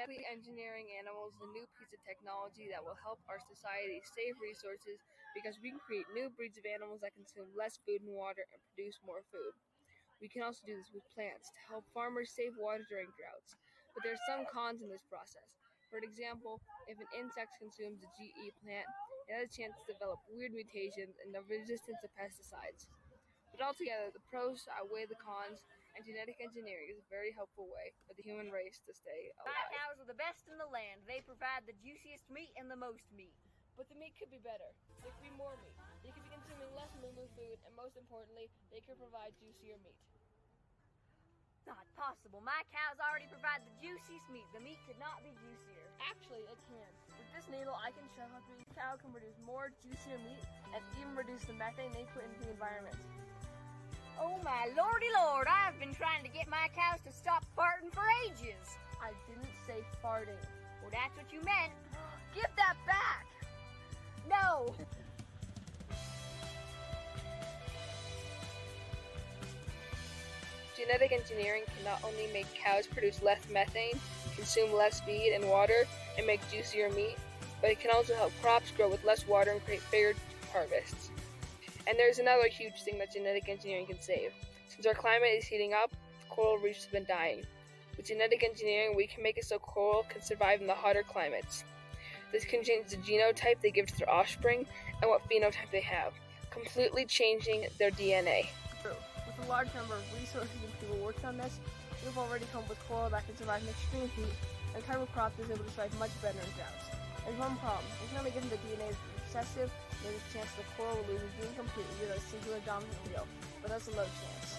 Genetically engineering animals is a new piece of technology that will help our society save resources because we can create new breeds of animals that consume less food and water and produce more food. We can also do this with plants to help farmers save water during droughts, but there are some cons in this process. For example, if an insect consumes a GE plant, it has a chance to develop weird mutations and the resistance to pesticides. But altogether, the pros outweigh the cons, and genetic engineering is a very helpful way for the human race to stay My alive. cows are the best in the land. They provide the juiciest meat and the most meat. But the meat could be better. There could be more meat. They could be consuming less moo food, and most importantly, they could provide juicier meat. Not possible. My cows already provide the juiciest meat. The meat could not be juicier. Actually, it can. With this needle, I can show how the cow can produce more juicier meat and even reduce the methane they put into the environment. Oh my lordy lord, I've been trying to get my cows to stop farting for ages. I didn't say farting. Well, that's what you meant. Give that back! No! Genetic engineering can not only make cows produce less methane, consume less feed and water, and make juicier meat, but it can also help crops grow with less water and create bigger harvests. And there's another huge thing that genetic engineering can save. Since our climate is heating up, coral reefs have been dying. With genetic engineering, we can make it so coral can survive in the hotter climates. This can change the genotype they give to their offspring and what phenotype they have, completely changing their DNA. True. With a large number of resources and people working on this, we've already come up with coral that can survive in extreme heat, and the type of crop is able to survive much better in droughts. There's one problem. It's not given the DNA is recessive, there's a chance the coral will lose its gene completely without a singular dominant allele, but that's a low chance.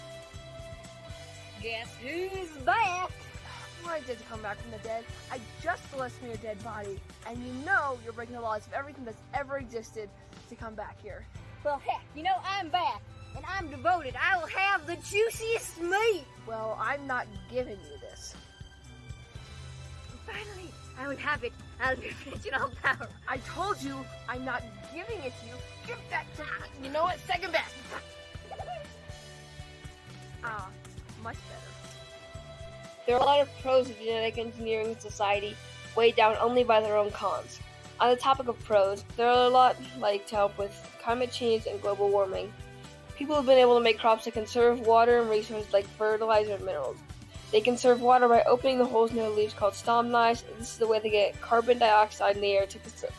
Guess who's back? Why did you come back from the dead? I just molested your dead body, and you know you're breaking the laws of everything that's ever existed to come back here. Well, heck, you know I'm back, and I'm devoted. I will have the juiciest meat. Well, I'm not giving you this. Finally, I would have it out of your original power. I told you I'm not giving it to you. Give that to me. You know what? Second best. Much better. There are a lot of pros of genetic engineering in society, weighed down only by their own cons. On the topic of pros, there are a lot to help with climate change and global warming. People have been able to make crops that conserve water and resources like fertilizer and minerals. They conserve water by opening the holes in their leaves called stomni, and this is the way they get carbon dioxide in the air to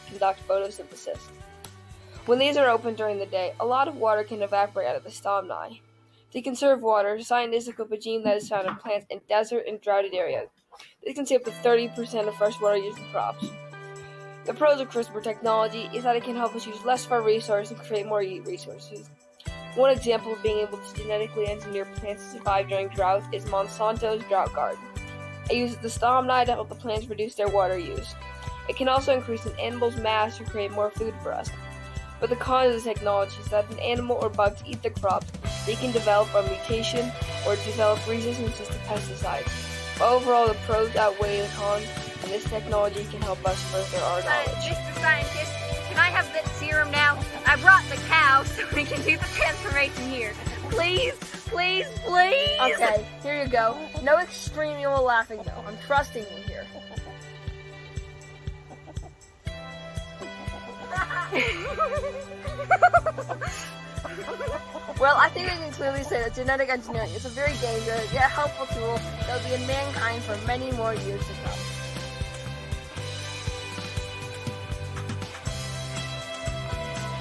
conduct photosynthesis. When these are opened during the day, a lot of water can evaporate out of the stomni. To conserve water, scientists look up a gene that is found in plants in desert and droughted areas. This can save up to 30% of fresh water used in crops. The pros of CRISPR technology is that it can help us use less of our resources and create more resources. One example of being able to genetically engineer plants to survive during drought is Monsanto's Drought Guard. It uses the stomni to help the plants reduce their water use. It can also increase an animal's mass to create more food for us. But the con of this technology is that if an animal or bugs eat the crops, they can develop a mutation or develop resistance to pesticides. But overall, the pros outweigh the cons, and this technology can help us further our knowledge. Mr. Scientist, can I have that serum now? I brought the cow so we can do the transformation here. Please, please, please! Okay, here you go. No extreme evil laughing though. I'm trusting you here. Well, I think we can clearly say that genetic engineering is a very dangerous yet helpful tool that will be in mankind for many more years to come.